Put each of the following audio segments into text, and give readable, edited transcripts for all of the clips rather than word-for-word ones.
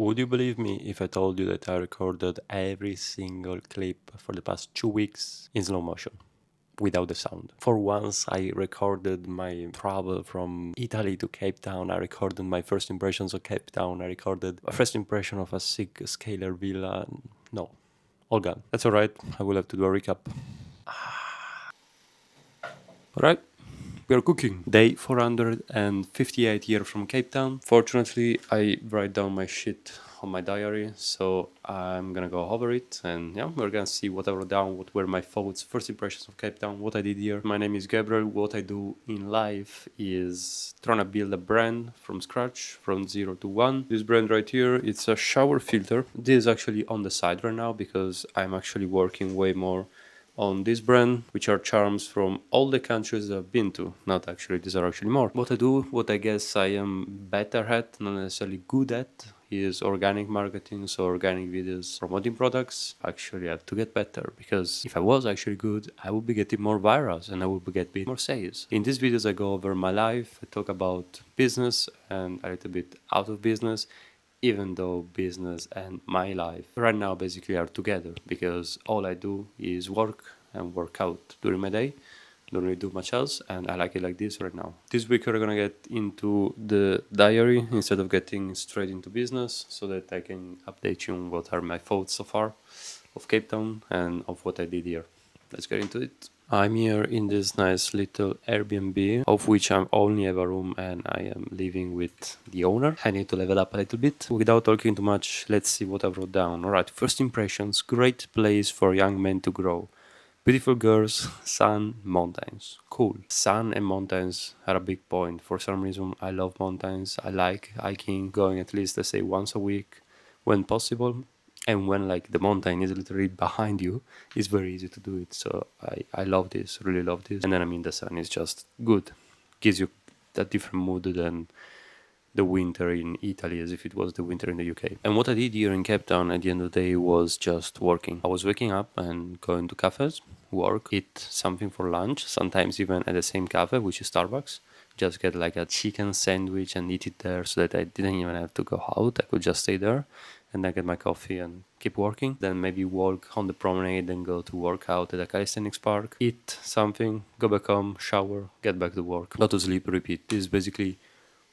Would you believe me if I told you that I recorded every single clip for the past 2 weeks in slow motion? Without the sound. For once, I recorded my travel from Italy to Cape Town. I recorded my first impressions of Cape Town. I recorded a first impression of a sick scalar villa. No, all gone. That's alright. I will have to do a recap. Alright, we are cooking. Day 458 here from Cape Town. Fortunately, I write down my shit on my diary, so I'm gonna go over it and yeah, we're gonna see what I wrote down, what were my thoughts, first impressions of Cape Town, what I did here. My name is Gabriel. What I do in life is trying to build a brand from scratch, from 0 to 1. This brand right here, it's a shower filter. This is actually on the side right now because I'm actually working way more on this brand, which are charms from all the countries I've been to. Not actually, these are actually more. What I do, what I guess I am better at, not necessarily good at, is organic marketing, so organic videos, promoting products. Actually, I have to get better because if I was actually good, I would be getting more virals and I would be getting more sales. In these videos, I go over my life, I talk about business and a little bit out of business, even though business and my life right now basically are together because all I do is work and work out during my day. Don't really do much else, and I like it like this right now. This week we're gonna get into the diary instead of getting straight into business so that I can update you on what are my thoughts so far of Cape Town and of what I did here. Let's get into it. I'm here in this nice little Airbnb, of which I only have a room and I am living with the owner. I need to level up a little bit. Without talking too much, let's see what I wrote down. Alright, first impressions, great place for young men to grow. Beautiful girls, sun, mountains. Cool. Sun and mountains are a big point. For some reason, I love mountains. I like hiking, going at least, let's say, once a week when possible. And when like the mountain is literally behind you, it's very easy to do it. So I love this, really love this. And then I mean the sun is just good. Gives you a different mood than the winter in Italy as if it was the winter in the UK. And what I did here in Cape Town at the end of the day was just working. I was waking up and going to cafes, work, eat something for lunch, sometimes even at the same cafe, which is Starbucks. Just get like a chicken sandwich and eat it there so that I didn't even have to go out. I could just stay there and then get my coffee and keep working. Then maybe walk on the promenade and go to work out at a calisthenics park, eat something, go back home, shower, get back to work, go to sleep, repeat. This is basically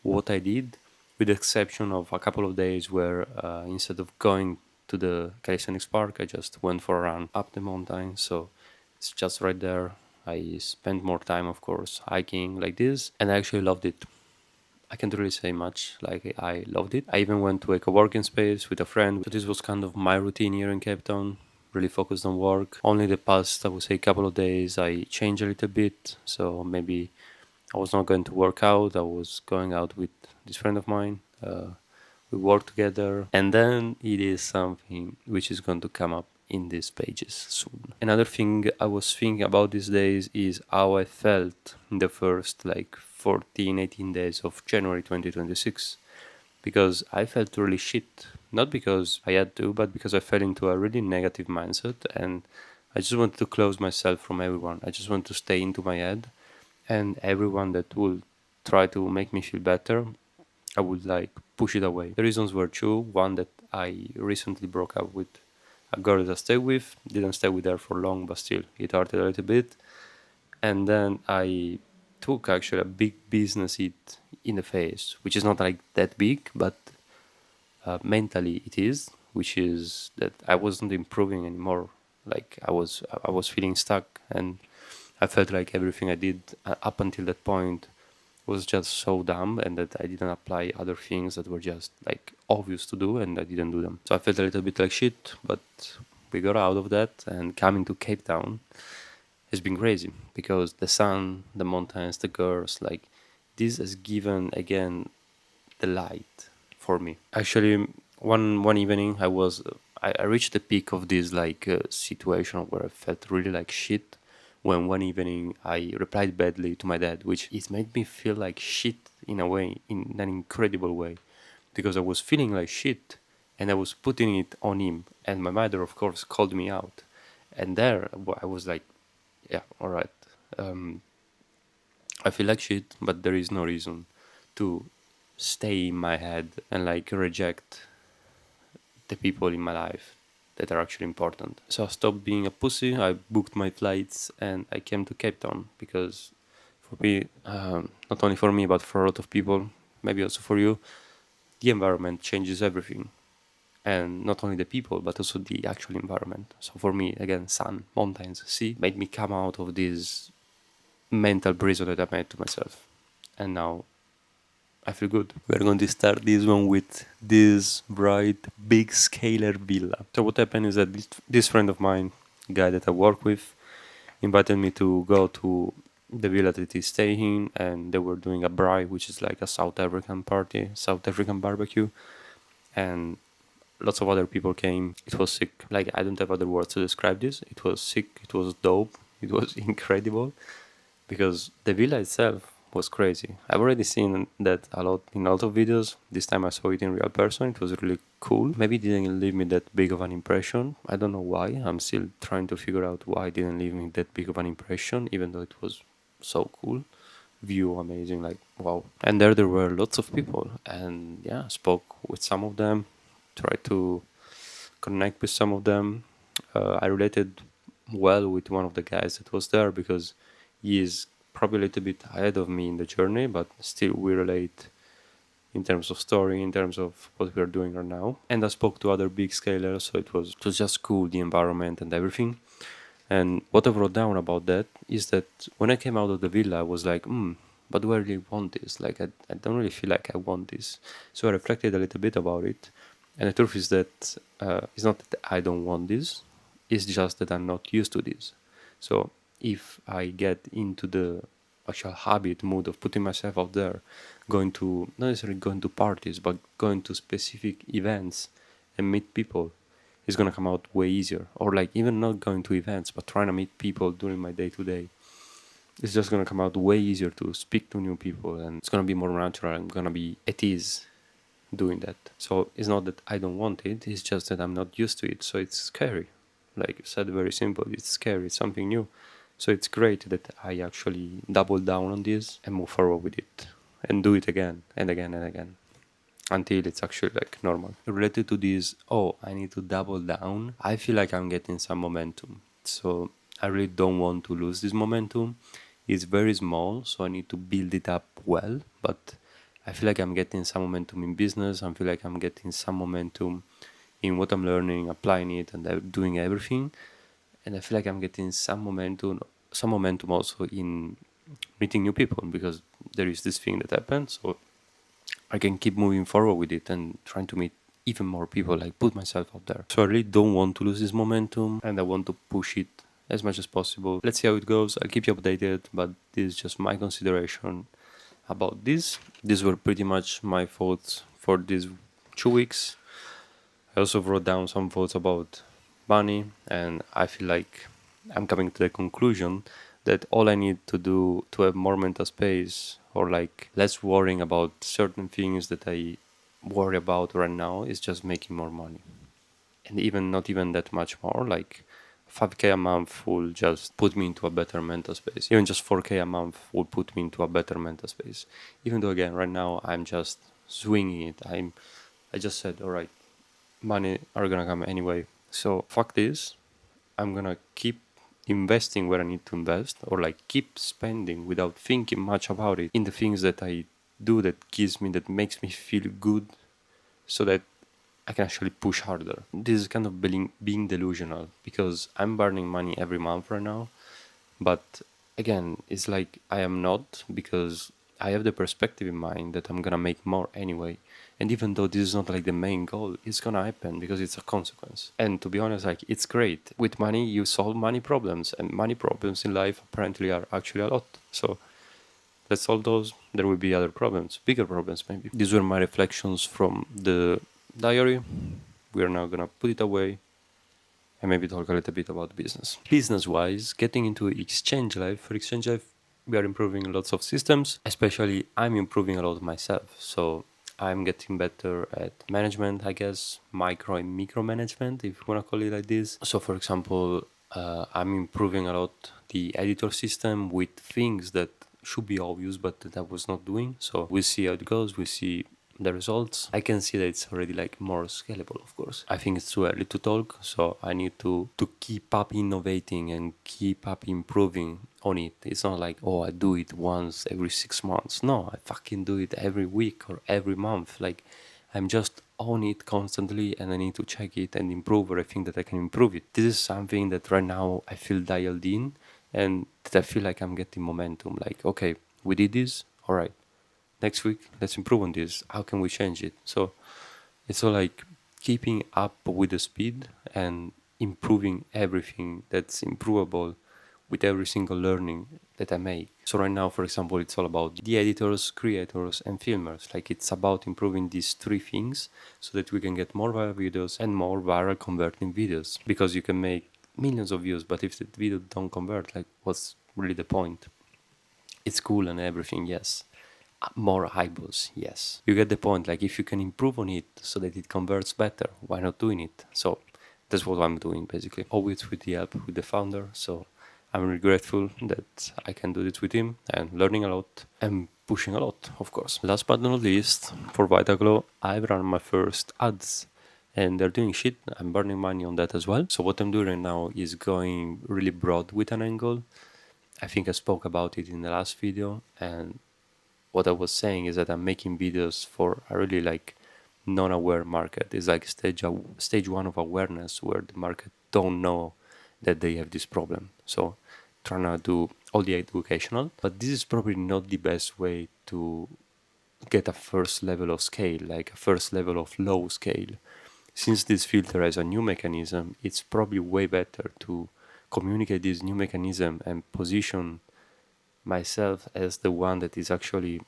what I did, with the exception of a couple of days where instead of going to the calisthenics park, I just went for a run up the mountain. So it's just right there. I spent more time, of course, hiking like this, and I actually loved it. I can't really say much. Like I loved it. I even went to like a working space with a friend. So this was kind of my routine here in Cape Town. Really focused on work. Only the past, I would say, couple of days, I changed a little bit. So maybe I was not going to work out. I was going out with this friend of mine. We work together, and then it is something which is going to come up in these pages soon. Another thing I was thinking about these days is how I felt in the first like 14, 18 days of January 2026, because I felt really shit. Not because I had to, but because I fell into a really negative mindset and I just wanted to close myself from everyone. I just want to stay into my head, and everyone that will try to make me feel better, I would like push it away. The reasons were two. One, that I recently broke up with a girl that I stayed with, didn't stay with her for long, but still it hurted a little bit. And then I took actually a big business hit in the face, which is not like that big, but mentally it is, which is that I wasn't improving anymore. Like I was feeling stuck, and I felt like everything I did up until that point was just so dumb, and that I didn't apply other things that were just like obvious to do, and I didn't do them. So I felt a little bit like shit, but we got out of that, and coming to Cape Town has been crazy because the sun, the mountains, the girls, like this has given again the light for me. Actually, one evening I reached the peak of this like situation where I felt really like shit. When one evening I replied badly to my dad, which it made me feel like shit in a way, in an incredible way, because I was feeling like shit and I was putting it on him. And my mother, of course, called me out. And there I was like, yeah, all right. Um, I feel like shit, but there is no reason to stay in my head and like reject. the people in my life that are actually important. So I stopped being a pussy. I booked my flights and I came to Cape Town because for me, not only for me, but for a lot of people, maybe also for you, the environment changes everything. And not only the people, but also the actual environment. So for me, again, sun, mountains, sea made me come out of this mental prison that I made to myself. And now I feel good. We're going to start this one with this bright, big scalar villa. So what happened is that this friend of mine, guy that I work with, invited me to go to the villa that he's staying in, and they were doing a braai, which is like a South African party, South African barbecue, and lots of other people came. It was sick. Like, I don't have other words to describe this. It was sick. It was dope. It was incredible because the villa itself was crazy. I've already seen that a lot in a lot of videos. This time I saw it in real person. It was really cool. Maybe it didn't leave me that big of an impression. I don't know why. I'm still trying to figure out why it didn't leave me that big of an impression, even though it was so cool. View amazing, like wow. And there were lots of people, and yeah, spoke with some of them, tried to connect with some of them. I related well with one of the guys that was there because he is probably a little bit ahead of me in the journey, but still we relate in terms of story, in terms of what we are doing right now. And I spoke to other big scalers, so it was just cool, the environment and everything. And what I wrote down about that is that when I came out of the villa, I was like, but do I really want this? Like, I don't really feel like I want this. So I reflected a little bit about it. And the truth is that it's not that I don't want this, it's just that I'm not used to this. So if I get into the actual habit, mood of putting myself out there, going to, not necessarily going to parties, but going to specific events and meet people, is going to come out way easier. Or like even not going to events, but trying to meet people during my day to day, it's just going to come out way easier to speak to new people, and it's going to be more natural. I'm going to be at ease doing that. So it's not that I don't want it, it's just that I'm not used to it. So it's scary. Like you said, very simple. It's scary, it's something new. So it's great that I actually double down on this and move forward with it and do it again and again and again until it's actually like normal. Related to this, oh, I need to double down, I feel like I'm getting some momentum. So I really don't want to lose this momentum. It's very small, so I need to build it up well, but I feel like I'm getting some momentum in business. I feel like I'm getting some momentum in what I'm learning, applying it, and doing everything. And I feel like I'm getting some momentum also in meeting new people because there is this thing that happens. So I can keep moving forward with it and trying to meet even more people, like put myself out there. So I really don't want to lose this momentum and I want to push it as much as possible. Let's see how it goes. I'll keep you updated, but this is just my consideration about this. These were pretty much my thoughts for these 2 weeks. I also wrote down some thoughts about money, and I feel like I'm coming to the conclusion that all I need to do to have more mental space or like less worrying about certain things that I worry about right now is just making more money. And even not even that much more, like 5k a month will just put me into a better mental space. Even just 4k a month will put me into a better mental space. Even though again right now I'm just swinging it. I just said, all right, money are gonna come anyway. So fuck this. I'm gonna keep investing where I need to invest, or like keep spending without thinking much about it in the things that I do that makes me feel good, so that I can actually push harder. This is kind of being delusional because I'm burning money every month right now, but again, it's like I am not, because I have the perspective in mind that I'm gonna make more anyway. And even though this is not like the main goal, it's gonna happen because it's a consequence. And to be honest, like it's great. With money, you solve money problems, and money problems in life apparently are actually a lot. So let's solve those. There will be other problems, bigger problems maybe. These were my reflections from the diary. We are now gonna put it away and maybe talk a little bit about business. Business-wise, getting into Exchange Life. For Exchange Life, we are improving lots of systems. Especially, I'm improving a lot myself. So I'm getting better at management, I guess, micro and micro management, if you want to call it like this. So for example, I'm improving a lot the editor system with things that should be obvious, but that I was not doing. So we'll see how it goes. We'll see the results. I can see that it's already like more scalable, of course. I think it's too early to talk, so I need to keep up innovating and keep up improving on it. It's not like, oh, I do it once every 6 months. No, I fucking do it every week or every month. Like, I'm just on it constantly, and I need to check it and improve where I think that I can improve it. This is something that right now I feel dialed in, and that I feel like I'm getting momentum. Like, okay, we did this, all right, next week let's improve on this. How can we change it? So it's all like keeping up with the speed and improving everything that's improvable with every single learning that I make. So right now, for example, it's all about the editors, creators, and filmers. Like, it's about improving these three things so that we can get more viral videos and more viral converting videos. Because you can make millions of views, but if the video don't convert, like, what's really the point? It's cool and everything, yes. More eyeballs, yes. You get the point. Like, if you can improve on it so that it converts better, why not doing it? So that's what I'm doing, basically. Always with the help with the founder. So I'm really grateful that I can do this with him, and learning a lot and pushing a lot, of course. Last but not least, for Vitaglow, I've run my first ads, and they're doing shit. I'm burning money on that as well. So what I'm doing right now is going really broad with an angle. I think I spoke about it in the last video, and what I was saying is that I'm making videos for a really like non-aware market. It's like stage one of awareness, where the market don't know that they have this problem. So trying to do all the educational, but this is probably not the best way to get a first level of scale, like a first level of low scale. Since this filter has a new mechanism, it's probably way better to communicate this new mechanism and position myself as the one that is actually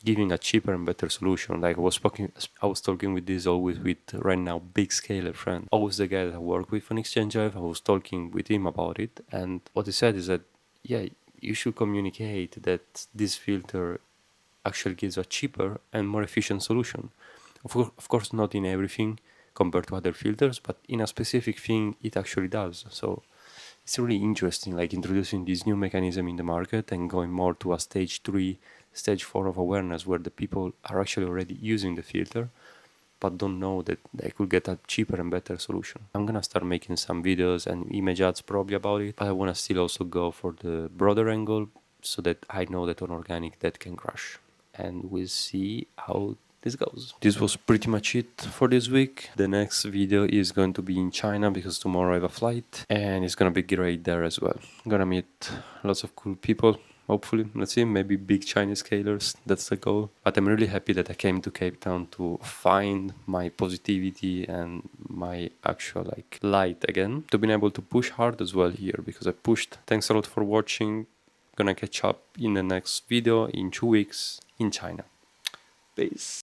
giving a cheaper and better solution. Like, I was talking with this always with right now big scaler friend, always the guy that I work with on Exchange Live. I was talking with him about it, and what he said is that, yeah, you should communicate that this filter actually gives a cheaper and more efficient solution. Of course, not in everything compared to other filters, but in a specific thing, it actually does. So it's really interesting, like introducing this new mechanism in the market and going more to a stage 3, stage 4 of awareness, where the people are actually already using the filter but don't know that they could get a cheaper and better solution. I'm gonna start making some videos and image ads probably about it, but I wanna still also go for the broader angle so that I know that on organic that can crush. And we'll see how this goes. This was pretty much it for this week. The next video is going to be in China because tomorrow I have a flight, and it's gonna be great there as well. I'm gonna meet lots of cool people. Hopefully, let's see, maybe big Chinese scalers, that's the goal. But I'm really happy that I came to Cape Town to find my positivity and my actual like light again, to being able to push hard as well here, because I pushed. Thanks a lot for watching. Gonna catch up in the next video in 2 weeks in China. Peace.